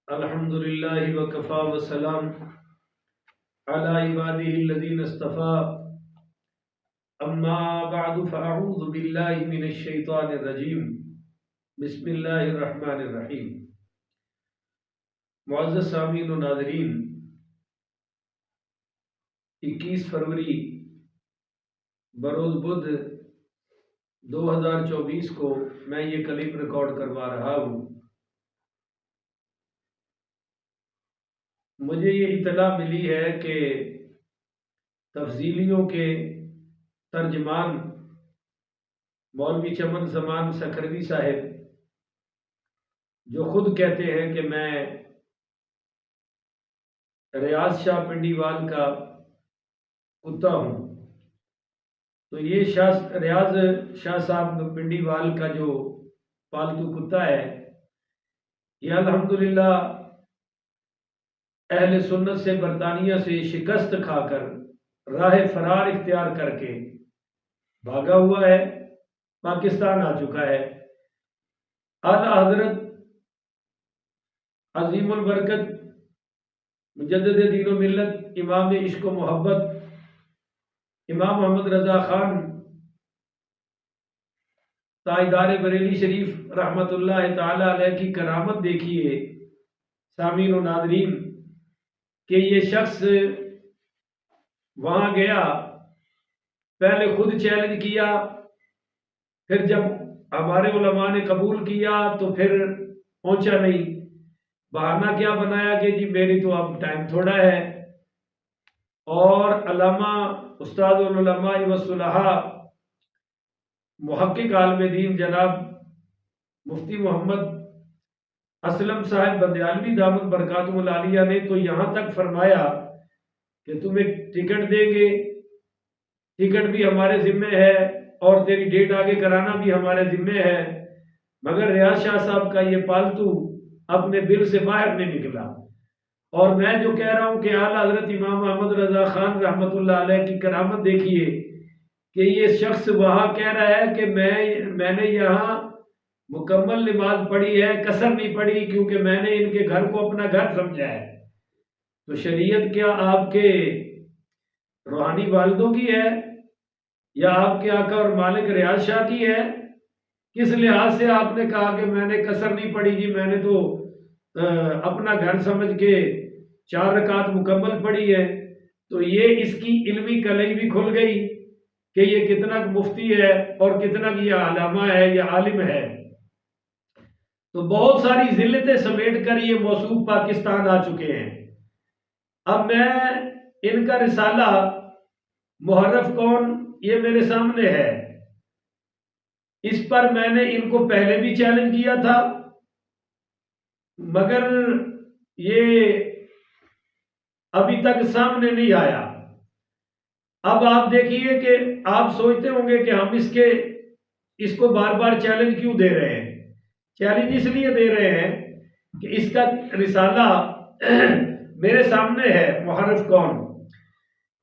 अल्हम्दुलिल्लाहि वकफ़ा वस्सलाम अला इबादिहिल्लज़ीना इस्तफ़ा अम्मा बअदु फ़अऊज़ु बिल्लाहि मिनश शैतानिर रजीम बिस्मिल्लाहिर रहमानिर रहीम। मुअज़्ज़ज़ सामीन व नाज़रीन, 21 फरवरी बरोज़ बुध 2024 को मैं ये क्लिप रिकॉर्ड करवा रहा हूँ। मुझे ये इत्तला मिली है कि तफ़सीलियों के तर्जमान मौलवी चमन ज़मान सकरवी साहिब, जो खुद कहते हैं कि मैं रियाज शाह पिंडीवाल का कुत्ता हूँ, तो ये रियाज शाह साहब पिंडीवाल का जो पालतू कुत्ता है, ये अल्हम्दुलिल्लाह अहले सुन्नत से बरतानिया से शिकस्त खाकर राह फरार इख्तियार करके भागा हुआ है, पाकिस्तान आ चुका है। आला हजरत अजीमुल बरकत मुजद्दिद दीन व मिल्लत इमाम इश्क व मोहब्बत इमाम मोहम्मद रजा खान ताजदार बरेली शरीफ रहमतुल्लाह ताला अलैह की करामत देखिए सामीन व नाज़रीन, कि ये शख्स वहाँ गया, पहले खुद चैलेंज किया, फिर जब हमारे उलमा ने कबूल किया तो फिर पहुंचा नहीं। बहाना क्या बनाया कि जी मेरी तो अब टाइम थोड़ा है। और अल्लामा उस्तादुल उलमा व सुलहा मुहक्किक आलिम दीन जनाब मुफ्ती मोहम्मद असलम साहब बंदयालवी दामद बरकातुहुल आलिया ने तो यहाँ तक फरमाया कि तुम्हें टिकट देंगे, टिकट भी हमारे जिम्मे है और तेरी डेट आगे कराना भी हमारे जिम्मे है, मगर रियाज शाह साहब का ये पालतू अपने बिल से बाहर नहीं निकला। और मैं जो कह रहा हूँ कि आला हजरत इमाम मोहम्मद रजा खान रहमतुल्लाह अलैह की करामत देखिए कि ये शख्स वहाँ कह रहा है कि मैंने यहाँ मुकम्मल नमाज पढ़ी है, कसर नहीं पढ़ी, क्योंकि मैंने इनके घर को अपना घर समझा है। तो शरीयत क्या आपके रूहानी वालिदों की है या आपके आका और मालिक रियाज शाह की है? किस लिहाज से आपने कहा कि मैंने कसर नहीं पढ़ी जी, मैंने तो अपना घर समझ के 4 रकात मुकम्मल पढ़ी है? तो ये इसकी इल्मी कलई भी खुल गई कि ये कितना मुफ्ती है और कितना ये आलमा है या आलिम है। तो बहुत सारी जिल्लतें समेट कर ये मौसूफ पाकिस्तान आ चुके हैं। अब मैं इनका रिसाला मुहर्रफ कौन, ये मेरे सामने है। इस पर मैंने इनको पहले भी चैलेंज किया था, मगर ये अभी तक सामने नहीं आया। अब आप देखिए कि आप सोचते होंगे कि हम इसको बार बार चैलेंज क्यों दे रहे हैं। चैलेंज इसलिए दे रहे हैं कि इसका रिसाला मेरे सामने है, मुहर्रफ कौन।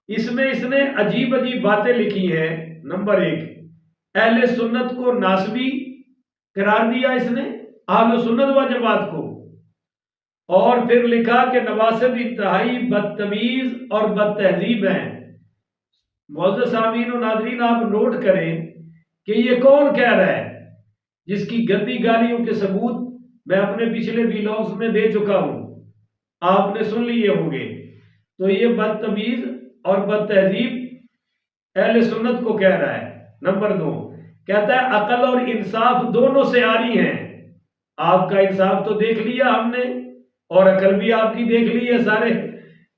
इसमें इसने अजीब अजीब बातें लिखी हैं। नंबर 1, अहले सुन्नत को नासबी करार दिया इसने, अहले सुन्नत व जमात को। और फिर लिखा कि नवासिब इंतहाई बदतमीज और बदतहजीब हैं। मौजूद सामीन और नाज़रीन, आप नोट करें कि ये कौन कह रहा है, जिसकी गंदी गालियों के सबूत मैं अपने पिछले वीलॉग्स में दे चुका हूं, आपने सुन लिए होंगे। तो ये बदतमीज और बदतहजीब अहले सुन्नत को कह रहा है। नंबर 2, कहता है अकल और इंसाफ दोनों से आरी हैं। आपका इंसाफ तो देख लिया हमने और अकल भी आपकी देख ली है सारे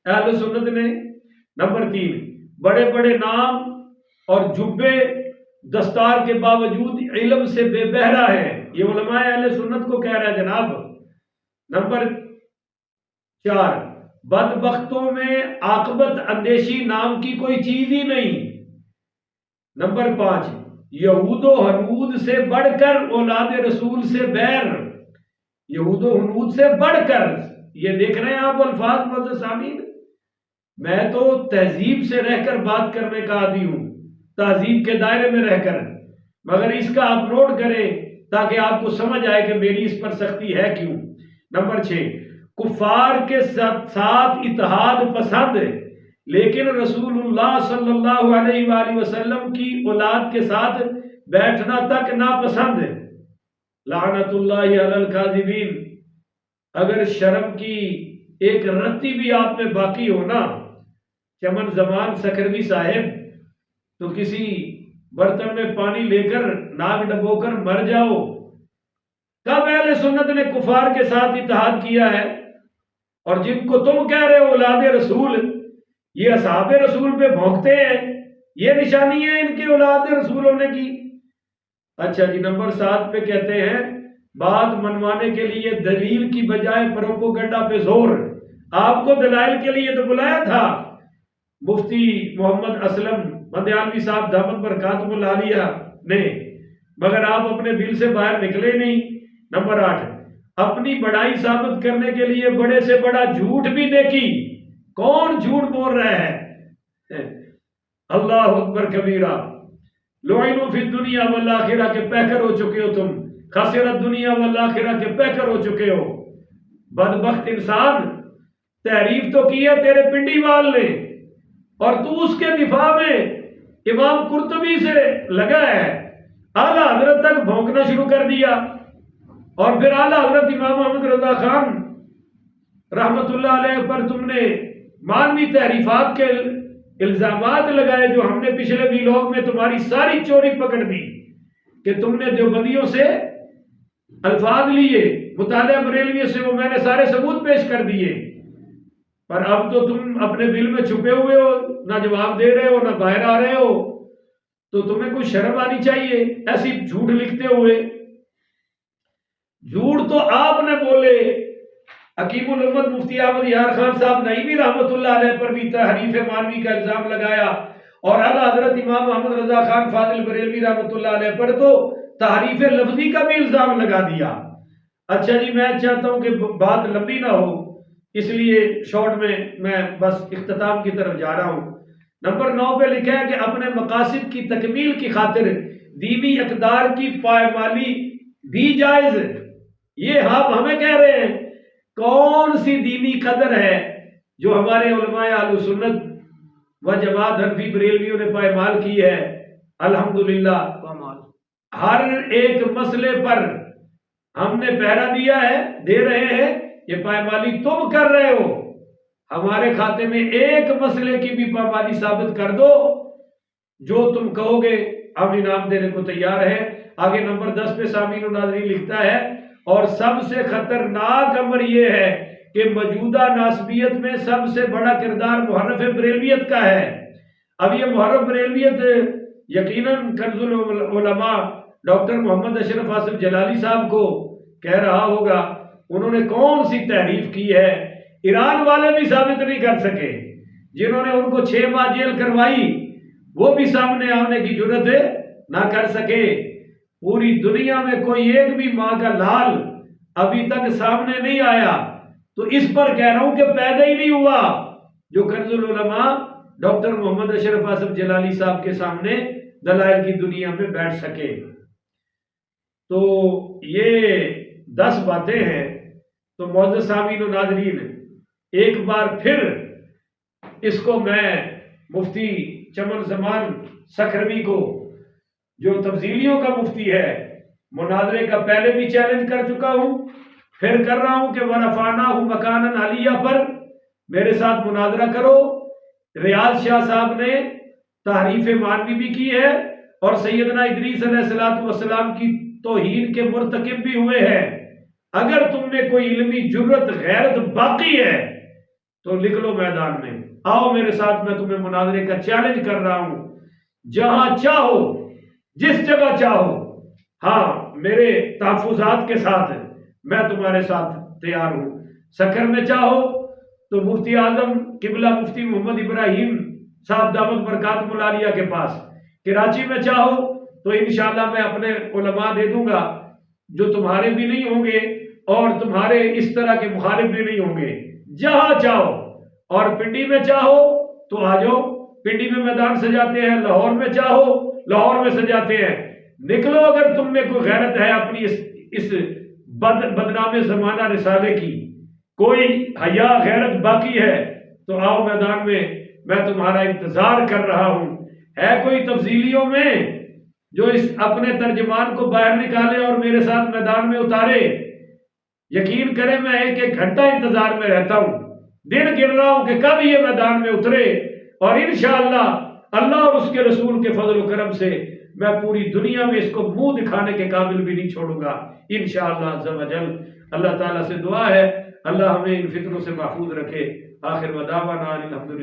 अहले सुन्नत ने। नंबर 3, बड़े बड़े नाम और जुब्बे दस्तार के बावजूद इल्म से बेबहरा है, ये उलमाए अहले सुन्नत को कह रहा है जनाब। नंबर 4, बदबख्तों में आकबत अंदेशी नाम की कोई चीज ही नहीं। नंबर 5, यहूदो हनूद से बढ़कर औलाद रसूल से बैर, यहूदो हनूद से बढ़कर। ये देख रहे हैं आप अल्फाज मौजूद सामीन। मैं तो तहजीब से रहकर बात करने का आदी हूं, तहजीब के दायरे में रहकर, मगर इसका आप नोट करें ताकि आपको समझ आए कि मेरी इस पर सख्ती है क्यों। नंबर 6, कुफार के साथ इत्तेहाद पसंद, लेकिन रसूलुल्लाह सल्लल्लाहु अलैहि वसल्लम की औलाद के साथ बैठना तक नापसंद। लानतुल्लाहि अलल काज़िबीन। अगर शर्म की एक रत्ती भी आप में बाकी हो ना, चमन जमान सकरवी साहेब, तो किसी बर्तन में पानी लेकर नाक डबोकर मर जाओ। कब अहले सुन्नत ने कुफार के साथ इत्तेहाद किया है? और जिनको तुम कह रहे हो औलाद रसूल, ये असहाबे रसूल पे भौंकते हैं, ये निशानी है इनके औलाद रसूल होने की। अच्छा जी, नंबर 7 पे कहते हैं बात मनवाने के लिए दलील की बजाय प्रोपोगंडा पे जोर। आपको दलाइल के लिए तो बुलाया था मुफ्ती मोहम्मद असलम बंदयानवी साहब दामद बरकातुहुल आलिया ने, मगर आप अपने बिल से बाहर निकले नहीं। नंबर 8, अपनी बड़ाई साबित करने के लिए बड़े से बड़ा झूठ भी नेकी। कौन झूठ बोल रहा है? अल्लाह अकबर कबीरा। लुइनु फिद दुनिया वल आखिरा के पैकर हो चुके हो तुम, खसिरत दुनिया वल आखिरा के पैकर हो चुके हो। बदबख्त इंसान, तहरीफ तो की है तेरे पिंडी वाल ने, और तू उसके दिफा में इमाम कुर्तुबी से लगा है, आला हजरत तक भौंकना शुरू कर दिया। और फिर आला हजरत इमाम मोहम्मद रजा खान रहमतुल्लाह अलैह पर तुमने मानवी तहरीफात के इल्जामात लगाए, जो हमने पिछले व्लॉग में तुम्हारी सारी चोरी पकड़ दी कि तुमने देवबंदियों से अल्फाज लिए, मुतालिया बरेलवी से वो मैंने सारे सबूत पेश कर दिए। पर अब तो तुम अपने दिल में छुपे हुए हो, ना जवाब दे रहे हो ना बाहर आ रहे हो, तो तुम्हें कुछ शर्म आनी चाहिए ऐसी झूठ लिखते हुए। झूठ तो आपने बोले। हकीमुल उम्मत मुफ्ती अहमद यार खान साहब नईमी रहमतुल्लाह अलैह पर भी तहरीफ मानवी का इल्जाम लगाया, और आला हजरत इमाम मोहम्मद रजा खान फाजिल बरेलवी रहमतुल्लाह अलैह पर तो तहरीफ लफ्जी का भी इल्जाम लगा दिया। अच्छा जी, मैं चाहता हूं कि बात लंबी ना हो, इसलिए शॉर्ट में मैं बस इख्तिताम की तरफ जा रहा हूं। नंबर 9 पे लिखा है कि अपने मकासिद की तकमील की खातिर दीनी अकदार की पायमाली भी जायज। ये आप हमें कह रहे हैं कौन सी दीनी कदर है जो हमारे उलमाए अहले सुन्नत व जमात हनफी बरेलवियों ने पायमाल की है? अल्हम्दुलिल्लाह हर एक मसले पर हमने पहरा दिया है, दे रहे हैं। ये पायमाली तुम कर रहे हो, हमारे खाते में एक मसले की भी पायमाली साबित कर दो, जो तुम कहोगे हम इनाम देने को तैयार है। आगे नंबर 10 पे सामीन नाज़रीन लिखता है, और सबसे खतरनाक अमर यह है कि मौजूदा नासबियत में सबसे बड़ा किरदार मुहर्रफ बरेलवियत का है। अब ये मुहर्रफ बरेलवियत यकीनन कंजुल उलमा डॉक्टर मोहम्मद अशरफ आसिफ जलाली साहब को कह रहा होगा। उन्होंने कौन सी तहरीफ की है, ईरान वाले भी साबित नहीं कर सके। जिन्होंने उनको 6 माह जेल करवाई वो भी सामने आने की जुर्रत ना कर सके। पूरी दुनिया में कोई एक भी माँ का लाल अभी तक सामने नहीं आया, तो इस पर कह रहा हूं कि पैदा ही नहीं हुआ जो कंजुल उलमा डॉक्टर मोहम्मद अशरफ आसिफ जलाली साहब के सामने दलाइल की दुनिया में बैठ सके। तो ये 10 बातें हैं। तो मौजूद सामीन और नाज़रीन, एक बार फिर इसको मैं मुफ्ती चमन जमान सखरवी को, जो तब्दीलियों का मुफ्ती है, मुनाजरे का पहले भी चैलेंज कर चुका हूं, फिर कर रहा हूं कि वरफाना हूं मकानन आलिया पर मेरे साथ मुनाजरा करो। रियाज शाह साहब ने तहरीफ मानवी भी की है और सैयदना इदरीस अलैहिस्सलाम की तौहीन के मुर्तकिब भी हुए हैं। अगर तुम में कोई इल्मी जुर्रत गैरत बाकी है तो लिख लो मैदान में, आओ मेरे साथ, मैं तुम्हें मुनाजरे का चैलेंज कर रहा हूं। जहां चाहो, जिस जगह चाहो, हाँ, मेरे तहफुजात के साथ मैं तुम्हारे साथ तैयार हूं। सकर में चाहो तो मुफ्ती आजम किबला मुफ्ती मोहम्मद इब्राहिम साहब दामद बरकातुहुल आलिया के पास, कराची में चाहो तो इंशाअल्लाह मैं अपने उलमा दे दूंगा जो तुम्हारे भी नहीं होंगे और तुम्हारे इस तरह के मुखालिफ भी नहीं होंगे। जहां चाहो, और पिंडी में चाहो तो आ जाओ, पिंडी में मैदान सजाते हैं, लाहौर में चाहो लाहौर में सजाते हैं। निकलो अगर तुम में कोई गैरत है अपनी इस बदनामे जमाना रिसाले की, कोई हया गैरत बाकी है तो आओ मैदान में, मैं तुम्हारा इंतजार कर रहा हूं। है कोई तब्दीलियों में जो इस अपने तर्जमान को बाहर निकाले और मेरे साथ मैदान में उतारे? यकीन करें मैं एक एक घंटा इंतजार में रहता हूं, दिन गिन रहा हूं कि कब ये मैदान में उतरे, और इंशाअल्लाह अल्लाह और उसके रसूल के फजल करम से मैं पूरी दुनिया में इसको मुंह दिखाने के काबिल भी नहीं छोड़ूंगा इंशाअल्लाह अज़्ज़ा वजल। अल्लाह ताला से दुआ है अल्लाह हमें इन फितनों से महफूज रखे। आखिर वदावाना अनिल हम्दुलिल्लाह।